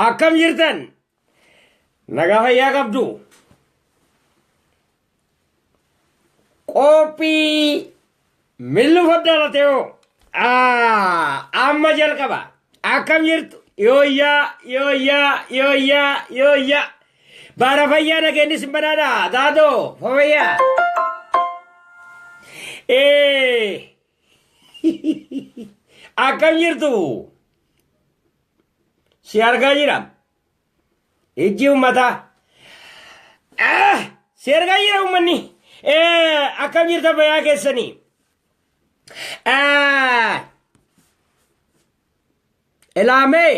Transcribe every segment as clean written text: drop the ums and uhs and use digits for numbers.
Akkam jirtan nagaa fayyaa qabdu qophii millu faddalateo amma jalqaba akkam jirtu yooyyaa bara fayyaa nageenni simbanaadha daadoo fayyaa akkam jirtu si argaa jira ijji ummata si argaa jira ummanni akkam jirta fayyaa keessanii ilaamee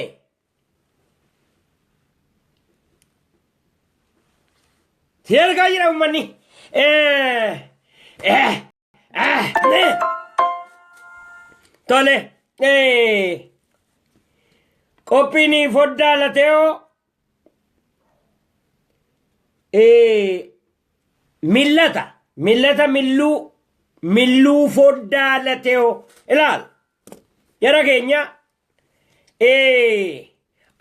si argaa jira ummanni tole qophiin foddaa lateo millata milluu foddaa lateo ilaal yara keenya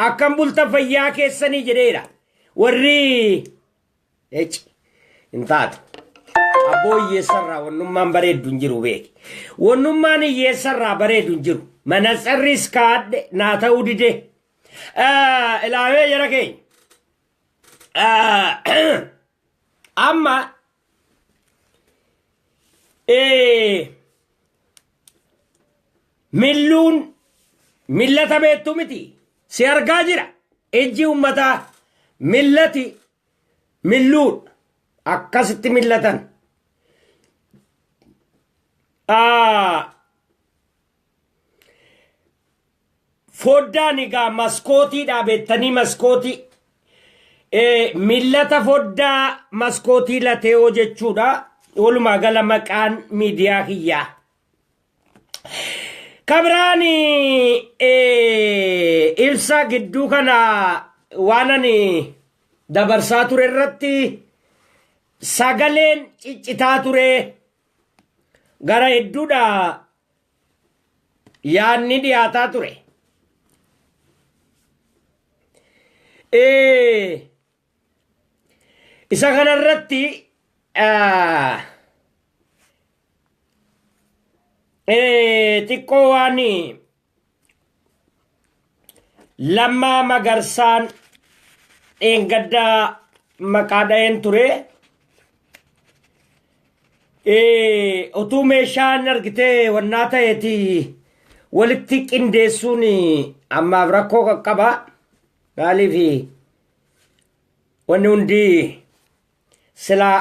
akkam bulta fayyaa keessanii jedheera warri hin taatu abboo hiyyeessarraa wannummaan bareeddu hin jiru beeki wannummaan hiyyeessarraa bareeddu hin jiru manatsarris kaadhe naa ta'uu dide ilaawee jara keenya amma millata beettu miti si argaa jira ijji ummataa milluun akkasitti millatan foddaan egaa maskootiidha beektanii maskootii millata foddaa maskootii lateoo jechuudha walumaa gala maqaan miidiyaa kiyyaa kabiraan ibsa gidduu kana waanan dabarsaa ture irratti sagaleen ciccitaa ture gara hedduudha yaanni dhiyaataa ture isa kanarratti xiqqoo waan Lammaa Magarsaan dheengaddaa maqaa dha'een ture utuu meeshaan argitee wannaa ta'eeti walitti qindeessuun ammaaf rakkoo qaqqaba maaliif wanni hundi silaa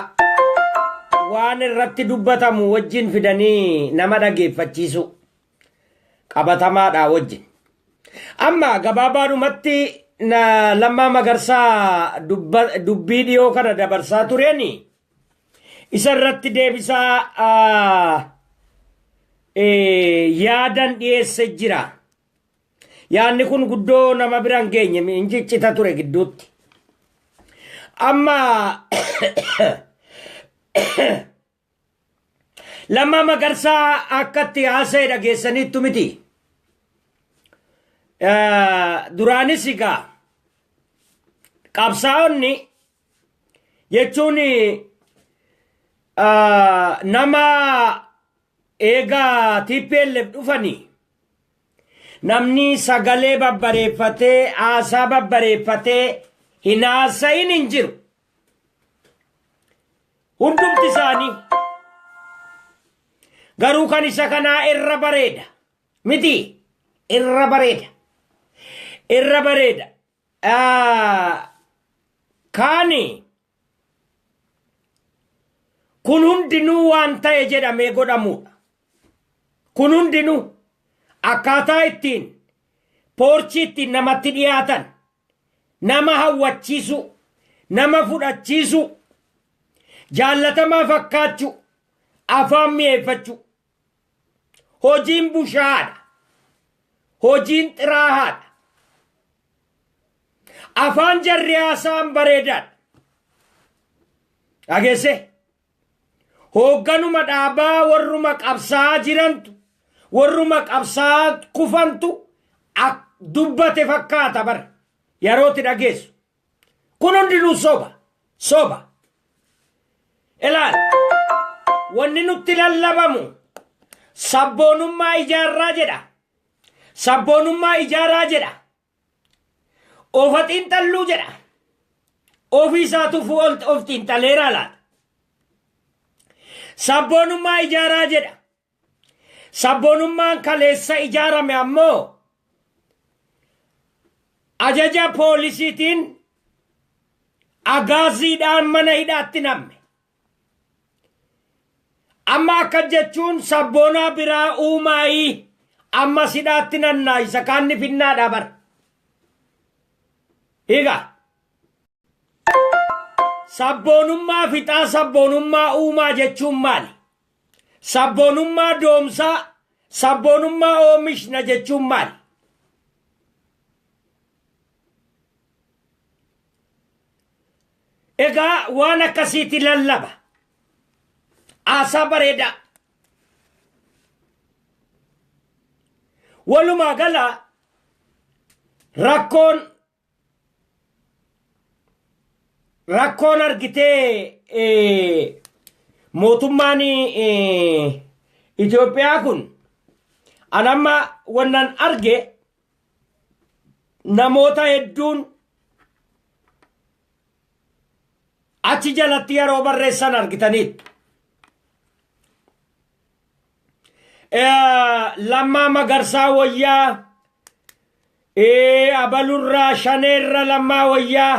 waan irratti dubbatamu wajjin fidanii nama dhageeffachiisu qabatamaadha wajjin amma gabaabaadhumatti Lammaa Magarsaa dubbii dhiyoo kana dabarsaa tureeni isa irratti deebisaa yaadan dhiyeesse jira yaanni kun guddoo nama biraan geenye hin ciccita ture gidduutti amma Lammaa Magarsaa akkatti haasa'e dhageessaniittu miti duraanis egaa qabsaa'onni jechuun nama eegaa TPLF dhufanii namni sagalee babbareeffatee haasaa babbareeffatee hin haasa'in hin jiru hundumti isaanii garuu kan isa kanaa irra bareeda miti irra bareeda kaani kun hundinuu waan ta'e jedhamee godhamuudha kun hundinuu akkaataa ittiin poorchii ittiin namatti dhiyaatan nama hawwachiisu nama fudhachiisu jaallatamaa fakkaachuu afaan mi'eeffachuu hojiin bushaadha hojiin xiraahaadha afaan jarri haasaan bareedaadha dhageesse hoogganuma dhaabaa warruma qabsaa jirantu warruma qabsaa kufantu dubbate fakkaata bar yerooti dhageessu kun hundinuu soba ilaal wanni nutti lallabamu sabboonummaa ijaaraa jedha ofa xiinxalluu jedha ofii isaatuuf of xiinxaleeraa laata sabboonummaa ijaaraa jedha sabboonummaan kaleessa ijaarame ammoo ajaja poolisiitiin agaaziidhaan mana hidhaatti namme amma akka jechuun sabboonaa biraa uumaayii amma hidhaatti nannaa isa kaanni finnaadha bar egaa sabboonummaa fixaa sabboonummaa uumaa jechuun maali sabboonummaa doomsaa sabboonummaa oomishna jechuun maali egaa waan akkasiiti lallaba aasaa bareeda walumaa gala rakkoon argitee mootummaan Itoophiyaa kun anamma wannan arge namoota hedduun achi jalatti yeroo barreessan argitaniitu Lammaa Magarsaa wayyaa abalurraa shaneerra lammaa wayyaa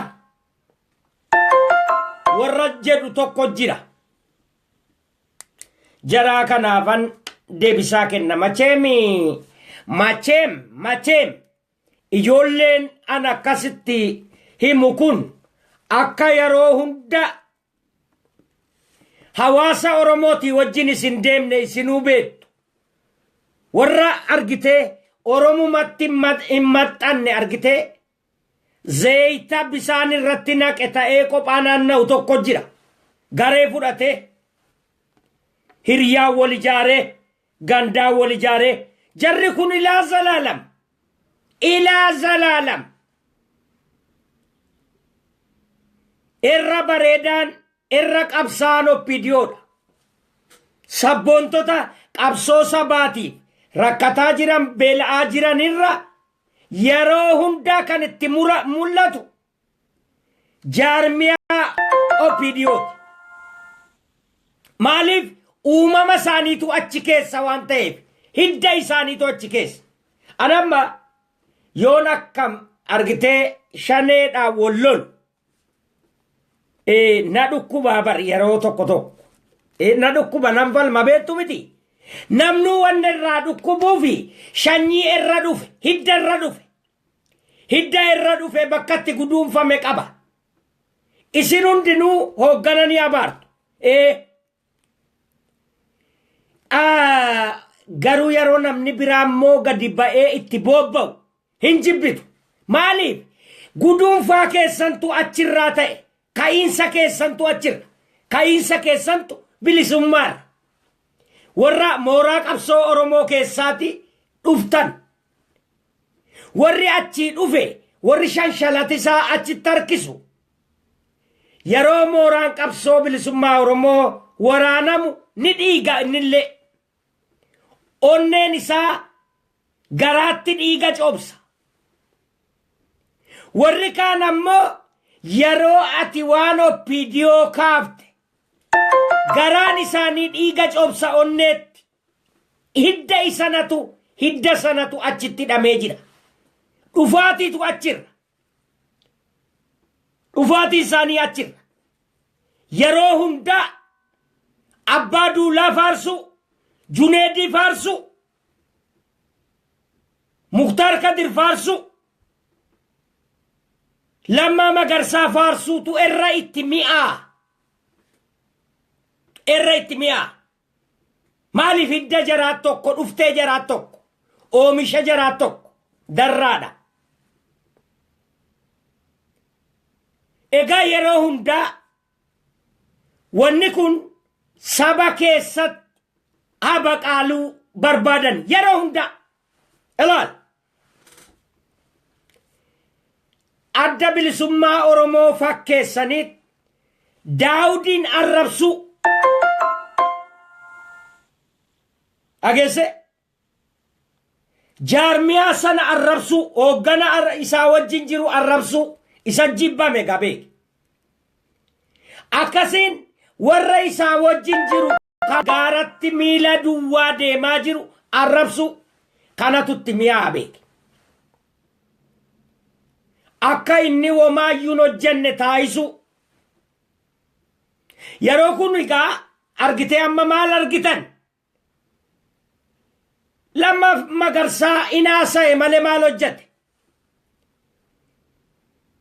warra jedhu tokko jira jaraa kanaafan deebisaa kenna macheem ijoolleen an akkasitti himu kun akka yeroo hunda hawaasa Oromootii wajjin isin deemne isinuu beektu warra argitee Oromumatti hin maxxanne argitee zeyita bisaan irratti naqe ta'ee qophaa naanna'u tokko jira garee fudhatee hiriyaa wal ijaaree gandaa wal ijaaree jarri kun ilaa zalaalam irra bareedaan irra qabsaan oppidiyoodha sabboontota qabsoo sabaatiif rakkataa jiran beela'aa jiran irra yeroo hundaa kan itti mul'atu jaarmiyaa oppidiyooti maaliif uumama isaaniitu achi keessa waan ta'eef hidda isaaniitu achi keessa anamma yoon akkam argitee shaneedhaa wallol na dhukkuba bar yeroo tokko na dhukkuba nan falma beektu miti namnu wanna irraa dhukkubuufi shanyii irra dhufe hidda irra dhufe bakkatti guduunfame qaba isin hundinuu hooggananii abaartu garuu yeroo namni biraa immoo gadi ba'ee itti boobba'u hin jibbitu maaliif guduunfaa keessantu achirraa ta'e ka'iinsa keessantu bilisummaadha warra mooraa qabsoo Oromoo keessaati dhuftan warri achii dhufe warri shanshalatisaa achitti harkisu yeroo mooraan qabsoo bilisummaa Oromoo waraanamu ni dhiiga innillee onneen isaa garaatti dhiiga coobsa warri kaan ammoo yeroo ati waan oppidiyoo kaafte garaan isaanii dhiiga coobsa onneetti hidda sanatu achitti hidhamee jira dhufaatiitu achirra dhufaatii isaanii achirra yeroo hundaa abbaa duulaa faarsu Juneedii faarsu Muktaar Kadir faarsu Lammaa Magarsaa faarsuutu irra itti mi'aa maaliif hidda jaraat tokko dhuftee jaraat tokko oomisha jaraat tokko darraadha egaa yeroo hundaa wanni kun saba keessatti abaqaaluu barbaadan yeroo hunda ilaal adda bilisummaa Oromoo fakkeessaniit Daawudiin arrabsu ageesse jaarmiyaa sana arrabsu hoggana isaa wajjin jiru arrabsu isa jibbame gabeek akkasiin warra isaa wajjin jiru gaaratti miila duwwaa deemaa jiru arrabsu kanatutti mi'aa beek akka inni womaayyuun hojjenne taayisu yeroo kun egaa argitee amma maal argitan lama Magarsaa inaasa'e malee maal hojjete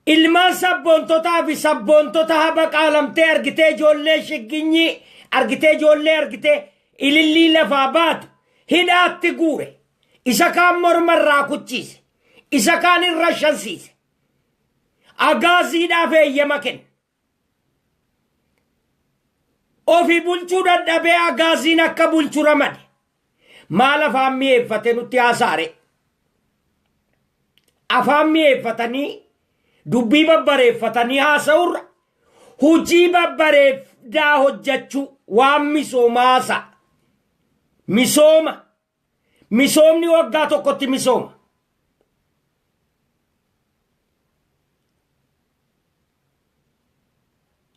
ilmaan sabboontotaa fi sabboontota haba qaalamtee argitee ijoollee shigginyi argitee ijoollee argitee ilillii lafaa baatu hidhaatti guure isa kaan mormarraa kuchiise isa kaan irra shansiise agaaziidhaaf eeyyama kenne ofii bulchuu dadhabee agaaziin akka bulchu ramade maal afaan mi'eeffate nutti haasaare afaan mi'eeffatanii dubbii babbareeffatanii haasa'urra hujii babbareedaa hojjechuu waan misoomaasa misoomni waggaa tokkotti misooma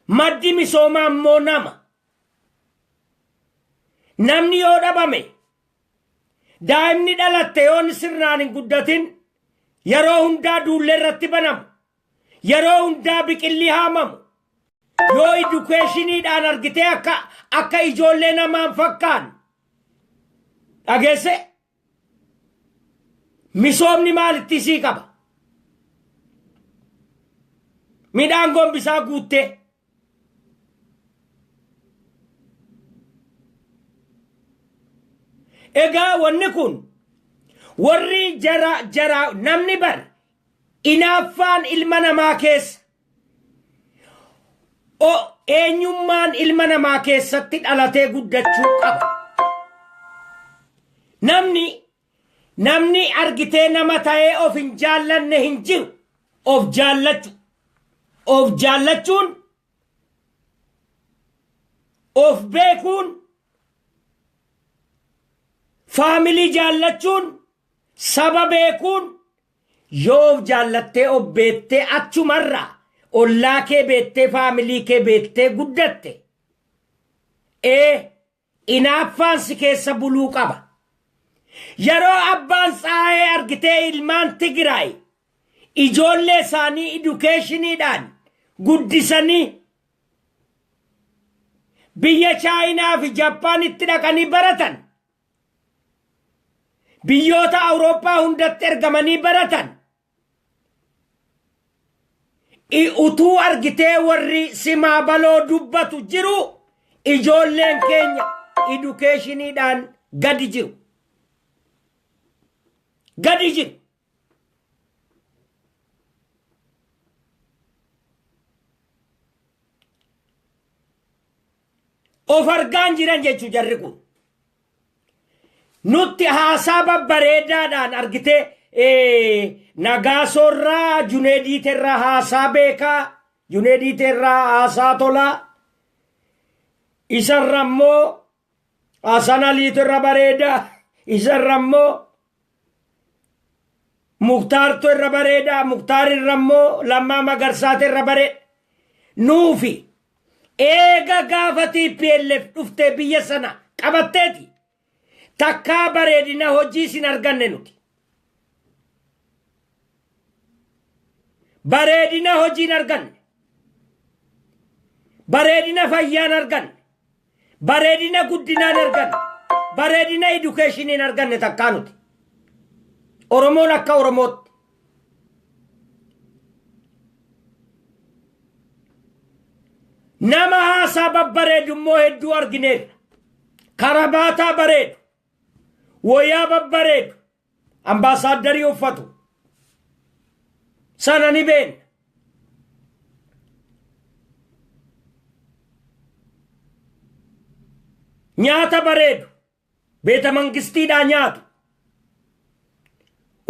maddi misoomaa immoo namni yoo dhabame daa'imni dhalatte yoon sirnaan hin guddatin yeroo hundaa duullee irratti banamu yeroo hundaa biqilli haamamu yoo edukeeshiniidhaan argitee akka ijoollee namaan fakkaan dhageesse misoomni maalitti isii qaba midhaan gombisaa guuttee egaa wanni kun warri jara namni bar inaaffaan ilma namaa keessa eenyummaan ilma namaa keessatti dhalatee guddachuu qaba namni argitee nama ta'ee of hin jaallanne hin jiru of jaallachuun of beekuun faamilii jaallachuun saba beekuun yoo jaallattee of beettee achumarraa ollaa kee beettee faamilii kee beettee guddatte inaaffaan si keessa buluu qaba yeroo abbaan tsaayee argitee ilmaan Tigraay ijoollee isaanii edukeeshiniidhaan guddisanii biyya Chaayinaa fi Jappaanitti dhaqanii baratan biyyoota Awurooppaa hundatti ergamanii baratan utuu argitee warri simaa baloo dubbatu jiru ijoolleen keenya edukeeshiniidhaan gadi jiru of argaan jiran jechuu jarri kun nutti haasaa babbareedaadhaan argitee Nagaasorraa Juneediiterraa haasaa beekaa Juneediiterraa haasaa tolaa isarra immoo Hasan Aliitirra bareedaa isarra immoo Muktaartu irra bareedaa Muktaarirra immoo Lammaa Magarsaati bareeda nuufi eega gaafa TPLF dhuftee biyya sana qabatteeti takkaa bareedina hojii sin arganne nuti bareedina hojiin arganne bareedina fayyaan arganne bareedina guddinaan arganne bareedina edukeeshiniin arganne takkaa nuti Oromoon akka Oromootti nama haasaa babbareedu immoo hedduu argineerra karabaataa bareedu woyaa babbareedu ambaasaaddarii uffatu sana ni been nyaata bareedu beeta mangistiidhaa nyaatu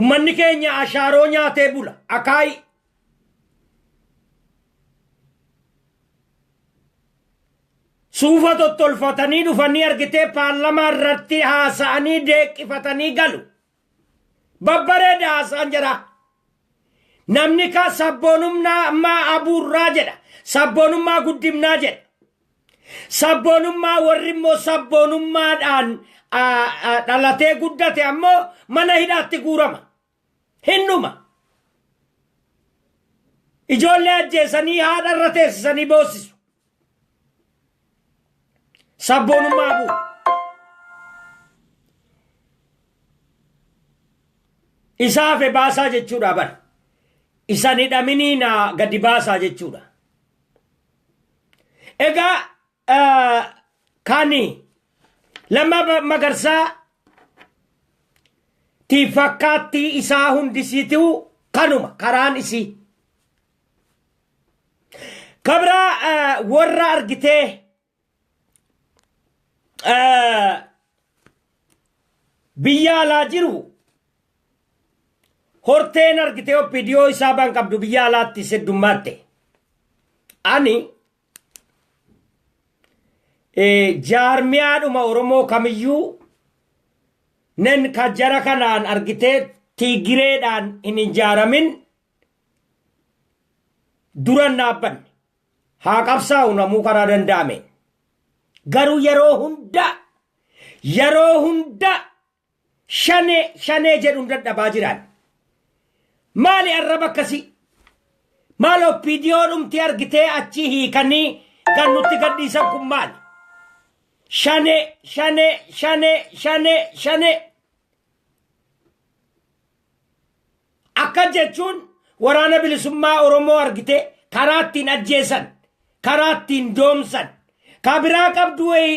ummanni keenya ashaaroo nyaatee bula akaayi suufa tottolfatanii dhufanii argitee paarlamaa irratti haasa'anii deeqifatanii galu babbareeda haasa'an jedha namni ka sabboonummaa abuurraa jedha sabboonummaa guddimnaa jedha sabboonummaa warri immoo sabboonummaadhaan dhalatee guddate ammoo mana hidhaatti guurama hinnuma ijoollee ajjeesanii haadha irra teessisanii boosisu sabboonummaa abuur isaafe baasaa jechuudha bara isan hidhaminii na gadi baasaa jechuudha egaa kani lama magarsaa ti fakkaatti isaa hundisiitu kanuma karaan isii kabra warra argitee biyya alaa jiru horteen argitee oppidiyoo isaa baan qabdu biyya alaatti seddummaatti ani jaarmiyaadhuma oromoo kamiyyuu nen ka jara kanaan argitee tigireedhaan hin ijaaramin duran dhaabbanne haa qabsaa'u namuu karaa danda'ame garuu yeroo hunda shanee jedhuun dadhabaa jiran maali arraba akkasii maal oppidiyoo dhumti argitee achi hiikanii kan nutti gadhiisan kun maali shane akka jechuun waraana bilisummaa oromoo argite karaa ittiin ajjeesan karaa ittiin doomsan ka biraa qabdu wayi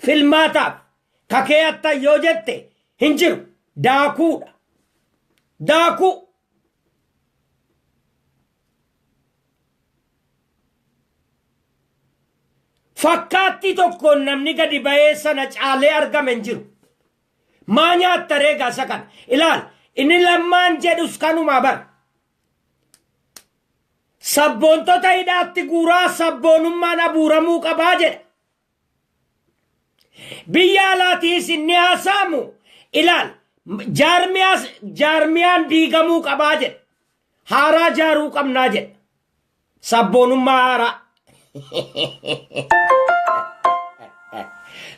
filmaataaf kakee atta yoo jette hin jiru daakuudha daakuu fakkaatti tokkoon namni gadi ba'ee sana caalee argame hin jiru maa nyaatta reegaa isa kana ilaal inni lammaan jedhus kanuma bar sabboontota hidhaatti guuraa sabboonummaan abuuramuu qabaa jedha biyya alaatiis inni haasaamu ilaal jaarmiyaan diigamuu qabaa jedha haaraa jaaruu qabnaa jedha sabboonummaa haaraa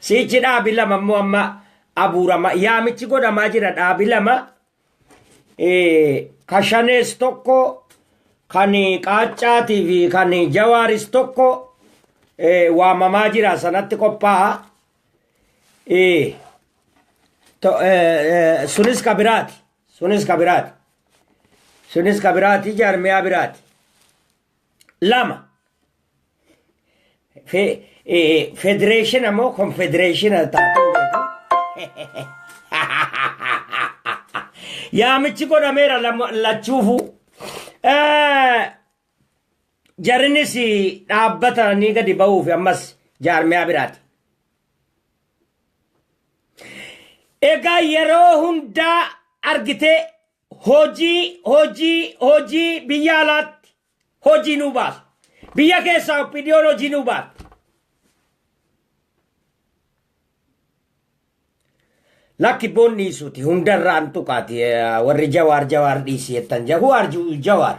sichi dhaabi lama ammoo amma abuurama yaamichi godhamaa jira dhaabi lama kashanees tokko kan qaaccaatii fi kan jawaaris tokko waamamaa jira sanatti qophaa'a sunis kabiraati jaarmiyaa biraati lama federation amo confederation taatu yaamichi godhameera lachuufu jarrinis dhaabbatanii gadi ba'uuf ammas jaarmiyaa biraati egaa yeroo hundaa argitee hojii biyya alaatti hojii nuu baasu biyya keessaa oppidiyoon hojii nuu baasu lakki boonni isuuti hundarraan tuqaati warri jawaar dhiisi jettan jawaar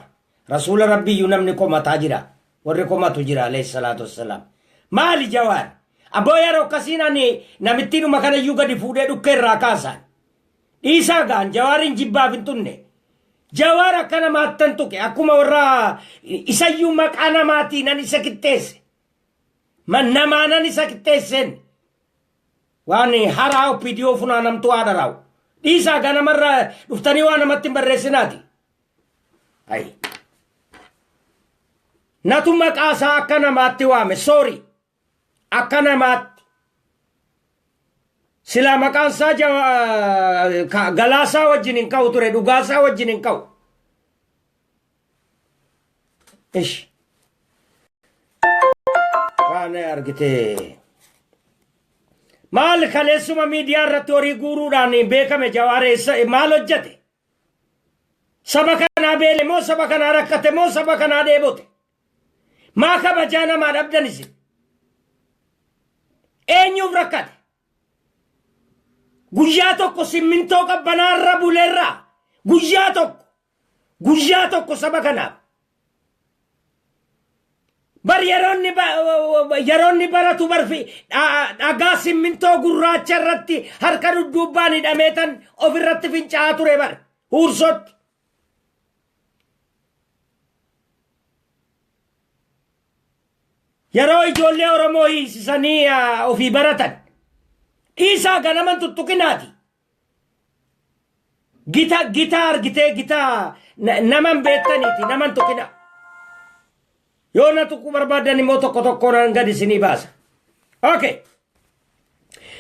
rasuula rabbiyyuu namni komataa jira warri komatu jira alayhi salaatu wassalaam maali jawaar abboo yeroo akkasiin ani namittiinuma kanayyuu gadi fuudhee dhukke irraa kaasaan dhiisaa gaan jawaarin jibbaaf hin tunne jawaar akka namaattan tuqe akkuma warra isayyuu maqaa namaatii nan isa qixxeesse namaa nan isa qixxeesseen waan haraa oppidiyoo funaanamtu haadharaawu dhiisaa ganamarra dhuftanii waan namatti hin barreessinaati natu maqaasaa akka namaatti waame soori akka namaatti silaa maqaansaa galaasaa wajjin hin ka'u ture dhugaasaa wajjin hin ka'u ish waan argitee maal kaleessuma miidiyaa irratti horii guuruudhaan beekame Jawaaree maal hojjete? Saba kanaa beele moo saba kanaa rakkate moo saba kanaa dheebote? Maa kabajaa namaa dhabdan isin? Eenyuuf rakkate? Guyyaa tokko simmintoo qabbanaarra buleerraa guyyaa tokko saba kanaaf. Bar yeroonni baratu barfi dhagaa simmintoo gurraacha irratti harka dudduubbaan hidhameetan ofirratti fincaa'aa ture bar huursotti. Yeroo ijoollee Oromoo hiisisanii ofii baratan dhiisaa ganaman tuttuqinaati. Gita argitee gita naman beektaniiti naman tuqina. Yoo na tuqu barbaadan immoo tokko tokkoon gad isinii baasa. Okay.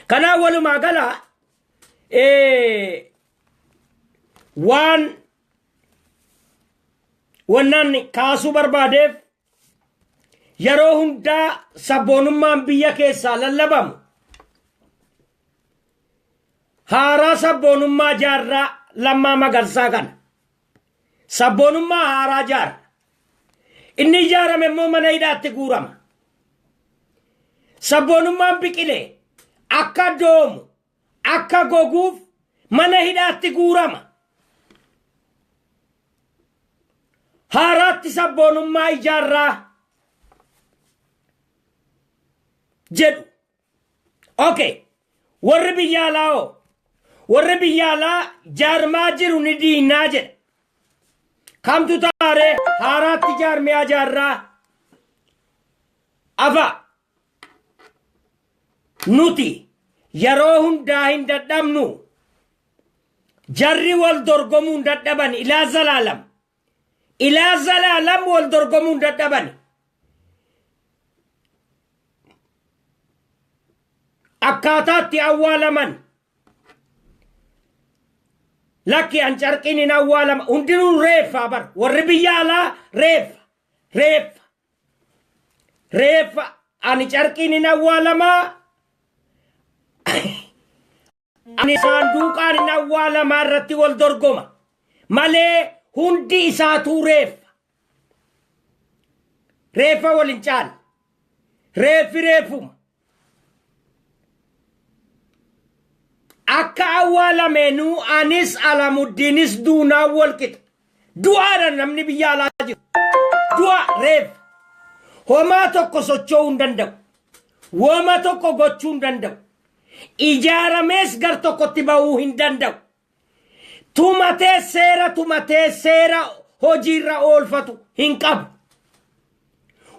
Kanaa walumaa gala wannan kaasuu barbaadeef yeroo hundaa sabboonummaan biyya keessaa lallabamu haaraa sabboonummaa jaarraa Lammaa Magarsaa kana sabboonummaa haaraa jaarra inni ijaarame immoo mana hidhaatti guurama. Sabboonummaan biqilee akka doomu akka goguuf mana hidhaatti guurama. Haaraatti sabboonummaa ijaarraa jedhu. Okay. Warri biyya alaa hoo? Warri biyya alaa jaarmaa jiru ni diinaa jedha. Kamtu taaree haaraatti jaarmiyaa jaarraa afa nuti yeroo hundaa hin dadhabnu jarri wal dorgomuu hin dadhaban ilaa zalaalam wal dorgomuu hin dadhaban. Akkaataatti awwaalaman lakki an carqiin hin awwaalama hundinuu reeffa bar warri biyya alaa reeffa ani carqiin hin awwaalamaa ani saanduuqaan hin awwaalamaa irratti wal dorgoma malee hundi isaatuu reeffa wal hin caalu reeffuma. Akka awwaalameenuu anis Alamuddiinis duunaa wal qixa. Du'aadhaan namni biyya alaa jiru. Du'a reef. Homaa tokko socho'uu hin danda'u. Woma tokko gochuu hin danda'u. Ijaaramees gar tokkotti ba'uu hin danda'u. Tumatee seera hojiirra oolfatu hin qabu.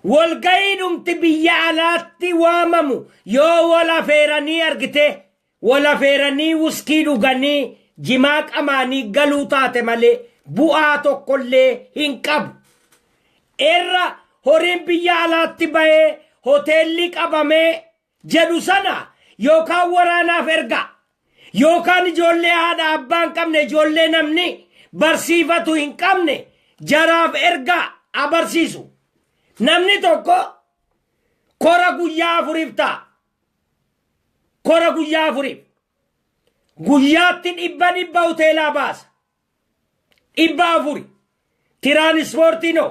Walga'iidhumti biyya alaatti waamamu yoo wal afeeranii argite. Wala feeranii wuskii dhuganii jimaa qamaanii galuu taate malee bu'aa tokkollee hin qabu. Irra horiin biyya alaatti bahee hoteelli qabamee jedhu sana yookaan waraanaaf erga yookaan ijoollee haadha abbaan qabne ijoollee namni barsiifatu hin qabne jaraaf erga abarsiisu. Namni tokko kora guyyaa afuriif ta'a. Kora guyyaa afuriif guyyaatti dhibba hoteelaa baasa. 400 tiraanispoortiinoo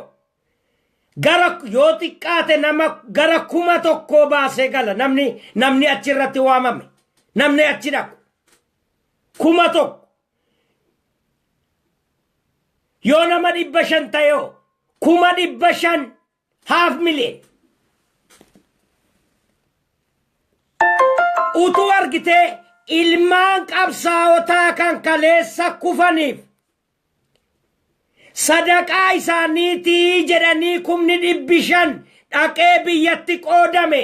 gara yoo xiqqaate nama gara 1,000 baasee gala namni achirratti waamame namni achi dhaqu 1,000 yoo nama 500 ta'ee 500,000 500,000 utuu argitee ilmaan qabsaa'otaa kan kaleessa kufaniif sadaqaa isaaniitii jedhanii 500,000 dhaqee biyyatti qoodame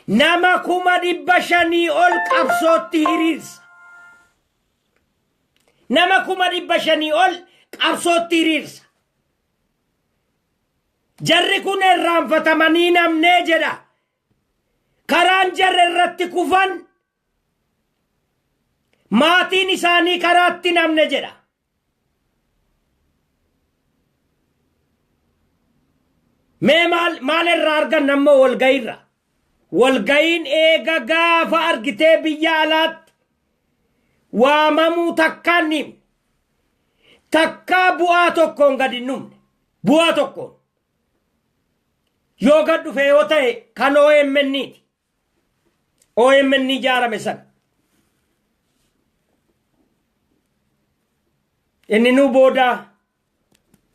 nama 500,000 ol qabsootti hiriirsa. Nama 500,000 ol qabsootti hiriirsa. Jarri kun irraanfatamanii namnee jedha. Karaan jarri irratti kufan maatiin isaanii karaatti namne jedha. Mee maal irraa argan nammoo walga'iirra والقين إيقا قافا أرقتي بيالات واممو تكانيم تكا بواتوكون قد النوم بواتوكون يوغد في وطي كان OMN جارة مسان إني نو بودا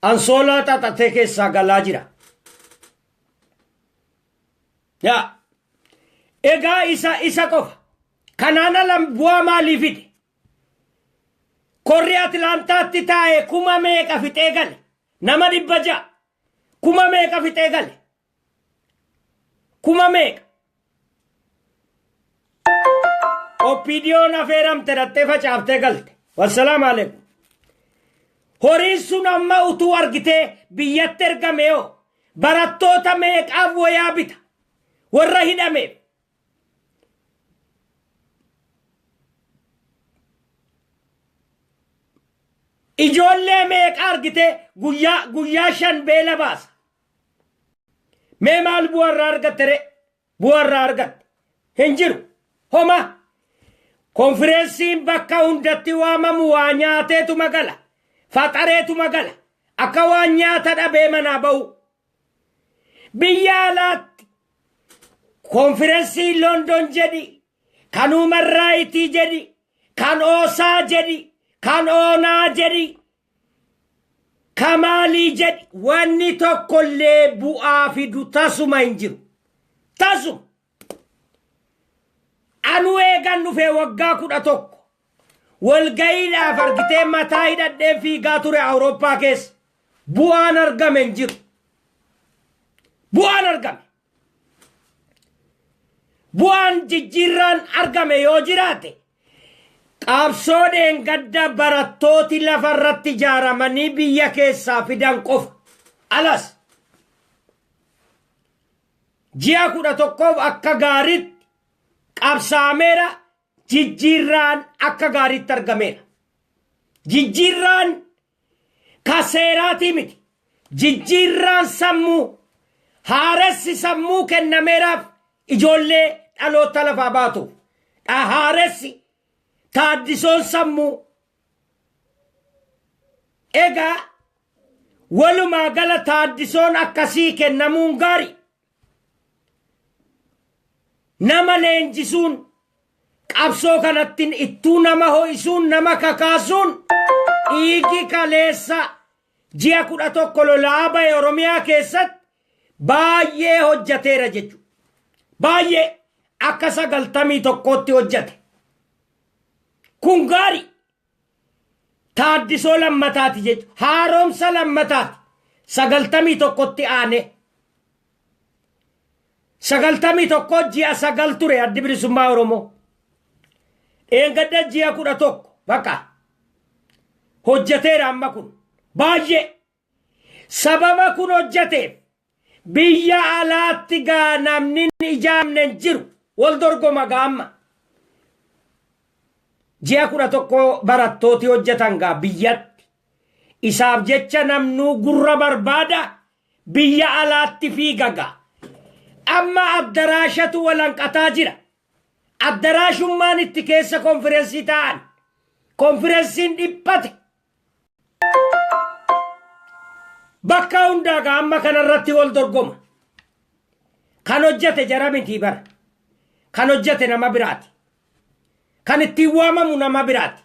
أنصولا تاتيكي ساقالاجرا يا إيغا إسا قف كانانا لم بوا مالي فيدي كوري أتلانتا تتاي كوما ميكا في تيغل نما دبجا كوما ميكا في تيغل كوما ميكا أوبيديو نفيرم ترتي فچاف تيغل والسلام عليكم هوريسون أما أتو أرغتي بيتر غميو براتو تا ميك أفو يابتا والرهيدا ميك إجولة ميك أرغتي غويا شن بيلا باس مال بوار أرغت تري بوار أرغت هنجرو هما كونفرنسين بكا هندتي واما موانياتي تو مغالا فاتاري تو مغالا أكا وانياتا دا بيمنا باو بيالات كونفرنسي لندن جدي كانو مرايتي جدي كان أوسا جدي كان أونا جدي كمالي جدي واني توكل بؤا في دو تاسو ما ينجرو تاسو أنو إيغانو في وقاكو دا توكو والقايلة فرقتين متايدا دين في قاتوري أوروبا كيس بؤا نرقم ينجرو بؤا نرقم bu'aan jijjiirraan argame yoo jiraate qaabsoodheen gadda barattooti lafarratti ijaaramanii biyya keessaa fidan qofa alas ji'a 11 akka gaariitti qabsaameera jijjiirraan akka gaariitti argameera jijjiirraan kaseeraatii miti jijjiirraan sammuu haaressi sammuu kennameeraaf ijoollee dhaloota lafaa baatu haaressi taaddisoon sammuu egaa walumaa gala taaddisoon akkasii kennamuun gaari nama leenjisuun qabsoo kanattiin ittuu nama ho'isuun nama kakaasuun dhiigi kaleessa ji'a 11 lolaa bahe Oromiyaa keessatti baay'ee hojjateera jechuudha. baay'ee akka 91tti hojjate kun gaari taaddisoo lammataati jechuudha haaromsa lammataati 91tti aane 91 ji'a 9 ture addi bilisummaa Oromoo eengadda ji'a 11 bakka hojjateera amma kun baay'ee sababa kun hojjateef biyya alaatti gaa namni ijaamne jiru wal dorgoma gaamma ji'a 11 barattooti hojjetan gaa biyyatti isaaf jecha namnuu gurra barbaada biyya alaatti fiigaga amma addaraashatu walanqataa jira addaraashummaan itti keessa konfirensii ta'an konfirensiin dhiphate bakka hundaa gaamma kanarratti wal dorgoma kan hojjate jara miti bara kan hojjate nama biraati kan ittiin waamamu nama biraati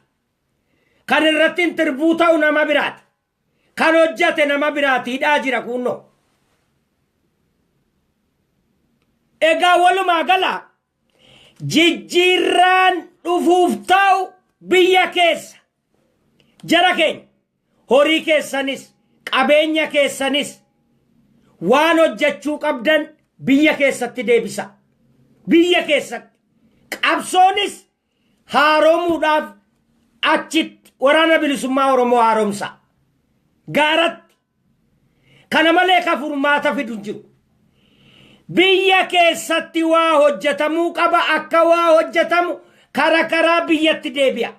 kan irratti intirbuu ta'u nama biraati kan hojjate nama biraati hidhaa jira kunno egaa walumaa gala jijjiirraan dhufuuf ta'u biyya keessa jara keenya horii keessanis qabeenya keessanis waan hojjechuu qabdan biyya keessatti deebisa biyya keessatti qabsoonis haaromuudhaaf achitti waraana bilisummaa Oromoo haaromsa gaaratti kana malee ka furmaata fidu jiru biyya keessatti waa hojjetamuu qaba akka waa hojjetamu karaa biyyatti deebi'a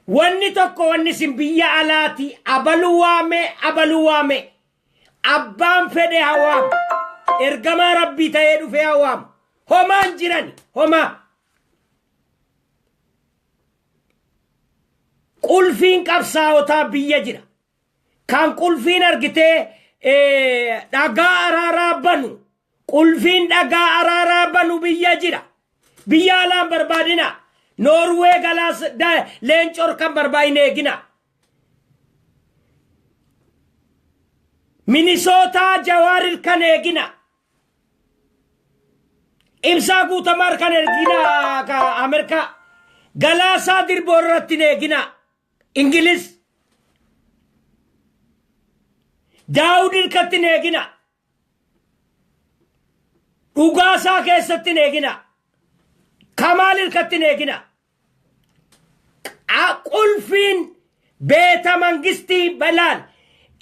wanni tokko wanni sin biyya alaati abalu waame abbaan fedhe hawaam ergama rabbii ta'ee dhufee awwaam homaan jiran homaa qulfiin qabsaa'otaa biyya jira kan qulfiin argitee dhagaa araaraa banu qulfiin dhagaa araaraa banu biyya jira biyya alaan barbaadina Norway galaas leencor kan barbaadine eegina Minnesota Jawaaril kan eegina Ibsaa Guutamar kan eegina ka Amerika galaasaa dirboorratti eegina Ingiliz Daawud irkatti eegina dhugaasaa keessatti eegina Kamal irkatti eegina qulfiin beeta mangistii balaan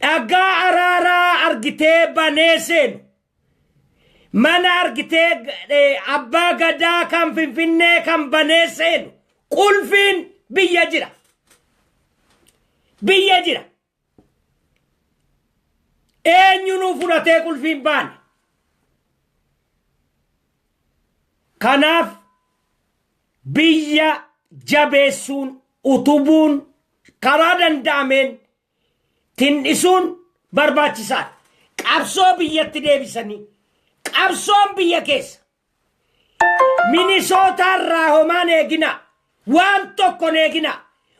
dhagaa araaraa argitee baneeseen mana argitee abbaa gadaa kan finfinnee kan baneeseen qulfiin biyya jira eenyuun fudhatee qulfiin baane kanaaf biyya jabeessuun utubuun karaa danda'ameen tindhisuun barbaachisaadha qabsoo biyyatti deebisanii qabsoon biyya keessa Minnesota irraa homaan eegina waan tokko eegina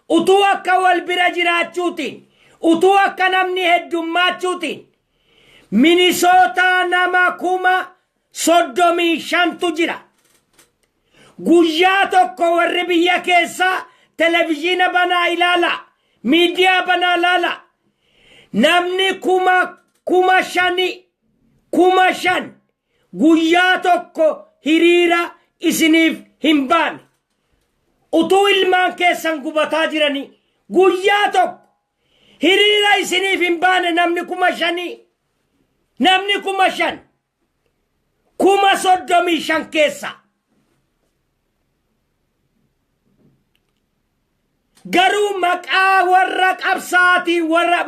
utuu akka wal bira jiraachuutiin utuu akka namni heddummachuutiin Minnesota nama 35,000 jira guyyaa tokko warri biyya keessa televiziina banaa ilaala miidiyaa banaa ilaala namni 5,000 guyyaa tokko hiriira isiniif hin baane utuu ilmaan keessan gubataa jiranii guyyaa tokko hiriira isiniif hin baane namni 5,000 namni 35,000 keessa garuu maqaa warra qabsaatiin warra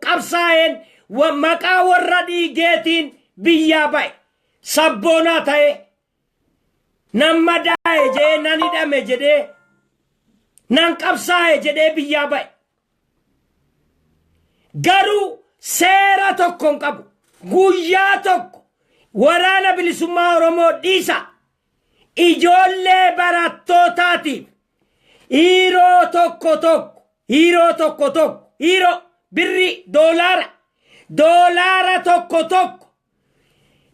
qabsaa'een maqaa warra dhiigeetiin biyyaa ba'e sabboonaa ta'e nama daa'e jedhee nan hidhame jedhee nan qabsaa'e jedhee biyyaa ba'e garuu seera tokko hin qabu guyyaa tokko waraana bilisummaa Oromoo dhiisa ijoollee barattootaatiif hiiroo tokko hiiroo birri doolaara tokko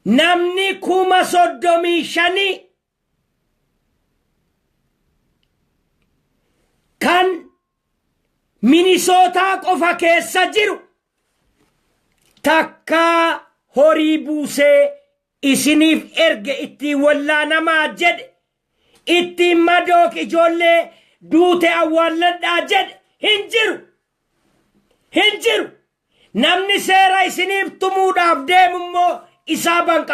namni 35,000 kan Minnesota qofa keessa jiru takka horii buusee isiniif erge ittiin wallaanamaa jedhe ittiin madook ijoollee duute awwaalladhaa jedhe hin jiru namni seera isiniif tumuudhaaf deemu immoo isaaban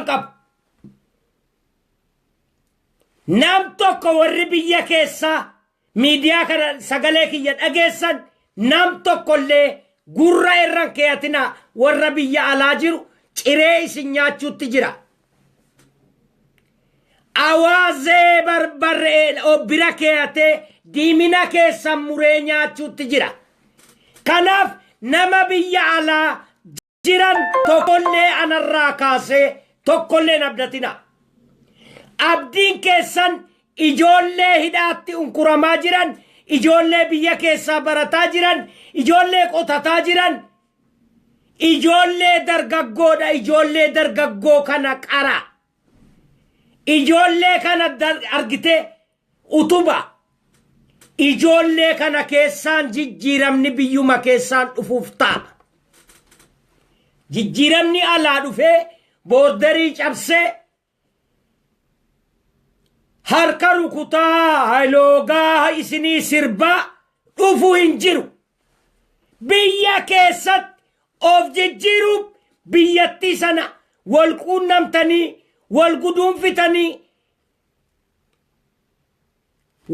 qabu nam tokko warri biyya keessaa miidiyaa kana sagalee kiyya dhageessan nam tokkollee gurra irran keeyatina warra biyya alaa jiru ciree isin nyaachuutti jira awaazee barbaree bira keeyatee diimina keessan muree nyaachuutti jira kanaaf nama biyya alaa jiran tokkollee anarraa kaasee tokkollee abdatina abdiin keessan ijoollee hidhaatti unkuramaa jiran ijoollee biyya keessaa barataa jiran ijoollee qotataa jiran ijoollee dargaggoodha ijoollee dargaggoo kana qara ijoollee kana argite utuba ijoollee kana keessaan jijjiiramni biyyuma keessaan dhufuuf ta'a jijjiiramni alaa dhufee boordarii cabsee harka rukutaa hayloogaa isinii sirbaa dhufuu hin jiru biyya keessatti of jijjiiruuf biyyattii sana wal quunnamtanii wal guduunfitanii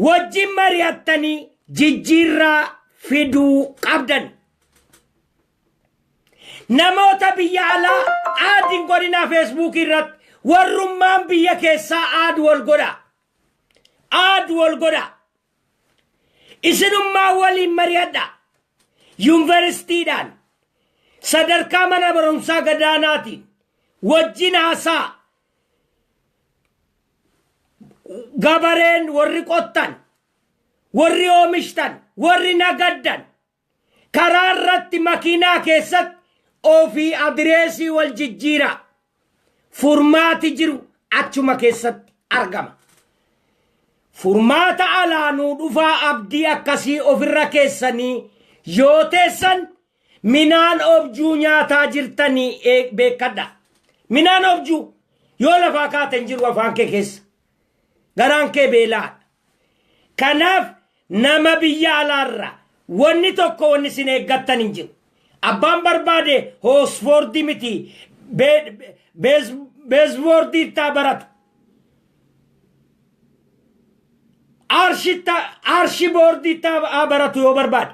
wajjin mari'attanii jijjiirraa fiduu qabdan namoota biyya alaa aadin godhina Facebook irratti warrummaan biyya keessaa aad wal godha isinummaa waliin mari'adha yuunivarsiitiidhaan sadarkaa mana barumsaa gadaanaatiin wajjin haasaa gabareen warri qottan warri oomishtan warri nagaddan karaa irratti makiinaa keessatti ofii adireesii wal jijjiira furmaati jiru achuma keessatti argama furmaata alaanuu dhufaa abdii akkasii ofirra keessanii yoo teessan minaan objuu nyaataa jirtanii beekadha minaan objuu yoo lafaa kaaten jiru afaan kee keessa garaan kee beelaadha kanaaf nama biyya alaarra wanni tokko wanni sin eeggattan hin jiru abbaan barbaade hoosfoordii miti beesboordii ittaa barata arshi boordii ittaa baratu yoo barbaade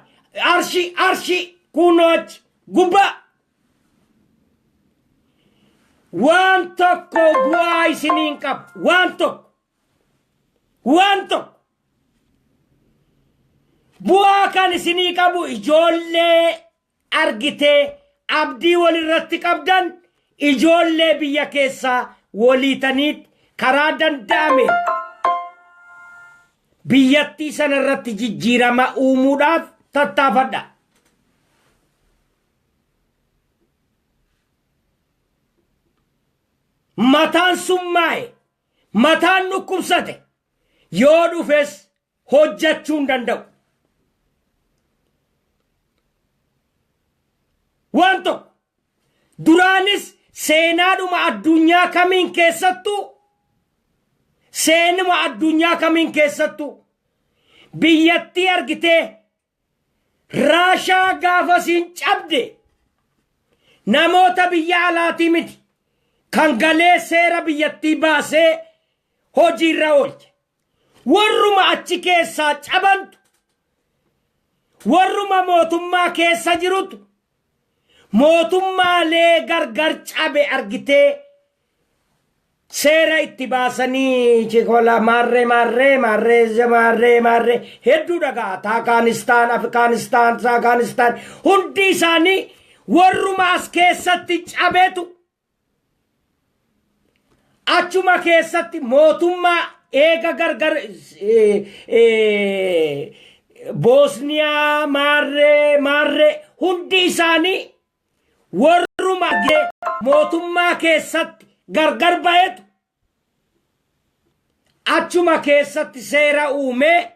arshi kunoo achi gubbaa waan tokko bu'aa isiniin qabu waan tokko bu'aa kan isinii qabu ijoollee argitee abdii walirratti qabdan ijoollee biyya keessaa waliitaniit karaa danda'ame biyyattii sanarratti jijjiirama uumuudhaaf tattaafadha. Mataan summaa'e mataan dhukkubsate yoo dhufes hojjechuu hin danda'u. Waan tokko duraanis seenaadhuma addunyaa kamiin keessattuu biyyattii argitee Raashaa gaafasiin cabde namoota biyya alaatii miti kan galee seera biyyattii baasee hojiirra oolche warruma achi keessaa cabantu warruma mootummaa keessa jirutu mootummaalee gargar cabe argitee seera itti baasanii chikola maarree hedduu dhagaa Afgaanistaan hundi isaanii warruma as keessatti cabeetu achuma keessatti mootummaa eega gargar Bosniyaa maarree hundi isaanii warruma mootummaa keessatti gargar bahetu achuma keessatti seera uumee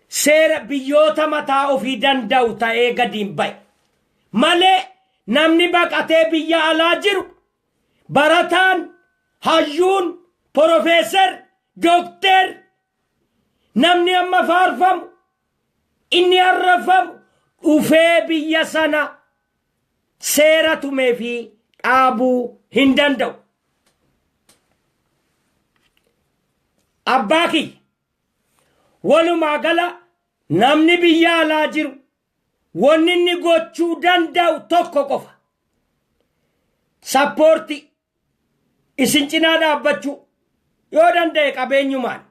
seera biyyoota mataa ofii danda'u ta'ee gadiin bahe malee namni baqatee biyya alaa jiru barataan hayyuun profeesar dookter namni amma faarfamu inni arrafamu dhufee biyya sana seera tumee fi dhaabuu hin danda'u. Abbaa kiyya walumaa gala namni biyya alaa jiru wanni inni gochuu danda'u tokko qofa sappoorti isin cinaa dhaabbachuu yoo danda'e qabeenyumaan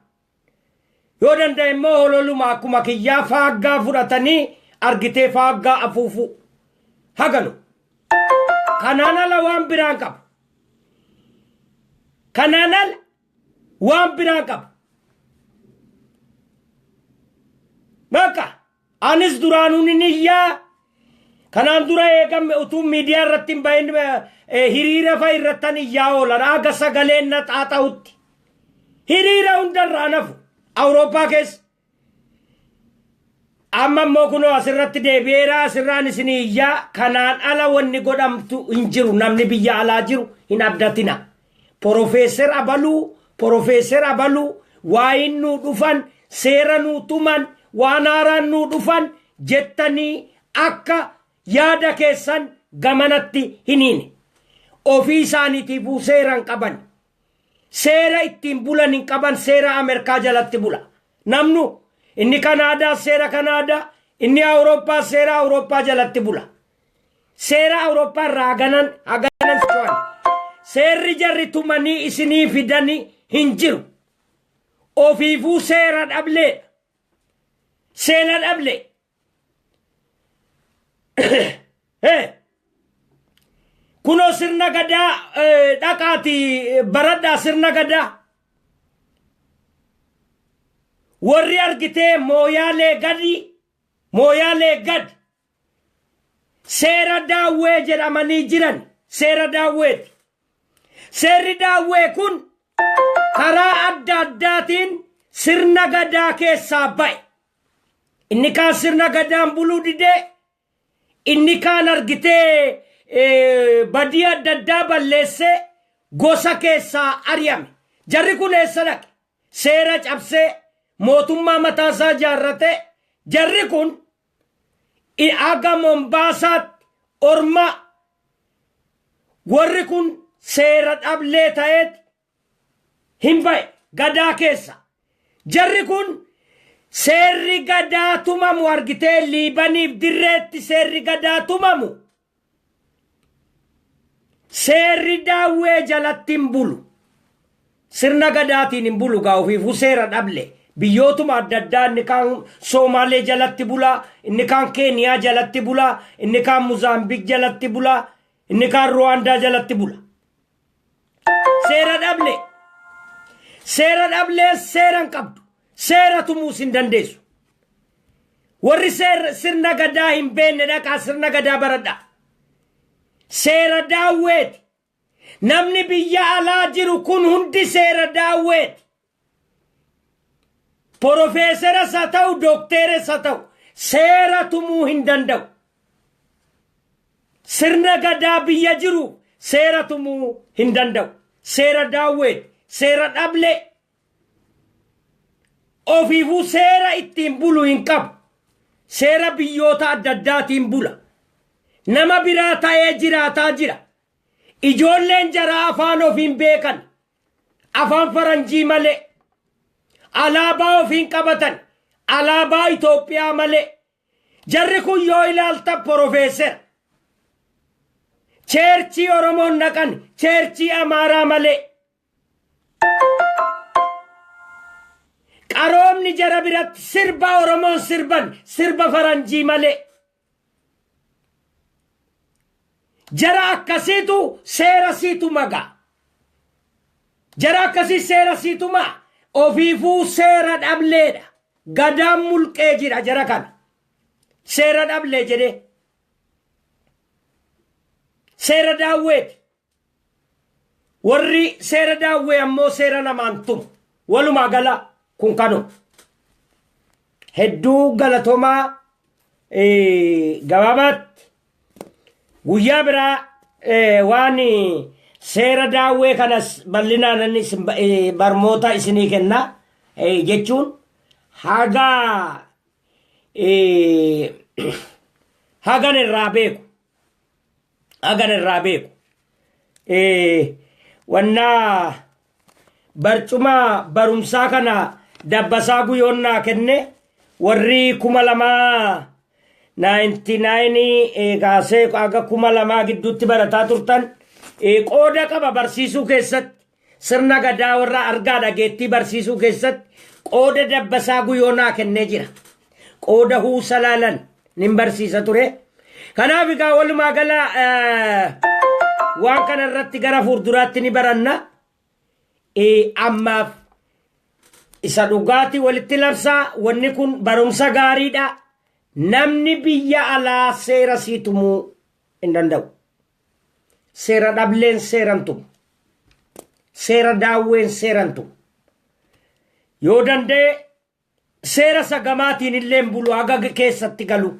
yoo danda'e immoo hololuma akkuma kiyyaa faaggaa fudhatanii argitee faaggaa afuufuu hagalu kanaan ala waan biraan qabu kanaan ala waan biraan qabu bakka anis duraanuun inni iyyaa kanaan dura eegame utuu miidiyaa irratti hin bahin hiriira fa'a irrattan iyyaa oolan aga sagaleen na xaaxa'utti hiriira hundarraa nafu Awurooppaa keessa amma immoo kunoo asirratti deebi'eera asirraan isin iyyaa kanaan ala wanni godhamtu hin jiru namni biyya alaa jiru hin abdatina Profeesar Abaluu waayin nuu dhufan seera nuu tuman waan haaraan nuu dhufan jettanii akka yaada keessan gamanatti hiniine ofii isaaniitiifuu seeran qaban seera ittiin bulan hin qaban seera Ameerikaa jalatti bula namnu inni Kanaadaa seera Kanaadaa inni Awurooppaa seera Awurooppaa jalatti bula seera Awurooppaa irraa haganan socho'an. Seerri jarri tumanii isinii fidanii hin jiru. Ofiifuu seera dhableedha. Seera dhablee. Kunoo sirna gadaa dhaqaati baradhaa sirna gadaa. Warri argitee mooyaalee gadi seera daawwee jedhamanii jiran seera daawweeti. Seerri daawwee kun karaa adda addaatiin sirna gadaa keessaa ba'e. Inni kaan sirna gadaan buluu didee, inni kaan argitee badii adda addaa balleessee gosa keessaa ari'ame. Jarri kun eessa dhaqe? Seera cabsee mootummaa mataasaa ijaarrate. Jarri kun aga Mombaasaatti orma. Warri kun seera dhablee ta'eet hin ba'e gadaa keessa. Jarri kun seerri gadaa tumamu argitee Liibaniif dirreetti seerri gadaa tumamu. Seerri daawwee jalatti hin bulu. Sirna gadaatiin hin bulu gaa ofiifuu seera dhablee. Biyyootuma adda addaa inni kaan Soomaalee jalatti bulaa, inni kaan Keeniyaa jalatti bulaa, inni kaan Mozaambiik jalatti bulaa, inni kaan Ruwaandaa jalatti bula. Seera dhablee. Seera dhablee seeran qabdu. Seera tumuus hin dandeessu. Warri sirna gadaa hin beenne dhaqaa sirna gadaa baradhaa. Seera daawweeti. Namni biyya alaa jiru kun hundi seera daawweeti. Profeesaras haa ta'u, dookteeres haa ta'u, seera tumuu hin danda'u. Sirna gadaa biyya jiru seera tumuu hin danda'u. Seera daawweeti. Seera dhablee. Ofiifuu seera ittiin bulu hin qabu. Seera biyyoota adda addaatiin bula. Nama biraa ta'ee jiraataa jira. Ijoolleen jaraa afaan ofiin beekan. Afaan faranjii malee. Alaabaa ofiin qabatan. Alaabaa Itoophiyaa malee. Jarri kun yoo ilaalta profeesera. Cheerchii Oromoon naqan. Cheerchii Amaaraa malee. Qaroomni jara biratti sirba Oromoon sirban. Sirba faranjii malee. Jara akkasiitu seera siitu magaa. Jara akkasii seera siitu maa. Ofiifuu seera dhableedha. Gadaan mulqee jira jara kana. Seera dhablee jedhee. Seera daawweeti. Warri seera daawwee ammoo seera namaan tumu. Walumaa gala kun kanu. Hedduu galatomaa gabaabaatti. Guyyaa biraa waan seera daawwee kanas bal'inaan barmoota isinii kenna jechuun hagan irraa beeku. Hagan irraa beeku. Wannaa barcuma barumsaa kana dabbasaa guyyoonnaa kenne warri 2099 kaasee aga 2000 gidduutti barataa turtan qooda qaba barsiisuu keessatti. Sirna gadaa warra argaa dhageettii barsiisuu keessatti qooda dabbasaa guyyoonnaa kennee jira. Qooda huusa laalan nin barsiisa ture. Kanaaf egaa walumaa gala waan kana irratti gara fuulduraatti ni baranna. Ammaaf isa dhugaatii walitti labsaa. Wanni kun barumsa gaariidha. Namni biyya alaa seera siitumuu hin danda'u. Seera dhableen seeran tumu. Seera daawween seeran tumu. Yoo danda'e seera sagamaatiin illee bulu haga keessatti galu.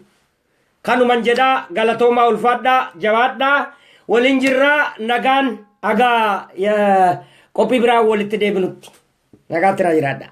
Kanuman jedhaa galatoomaa ulfaadhaa jabaadhaa waliin jirraa nagaan haga qophii biraa walitti deebinutti nagaatti jiraadhaa.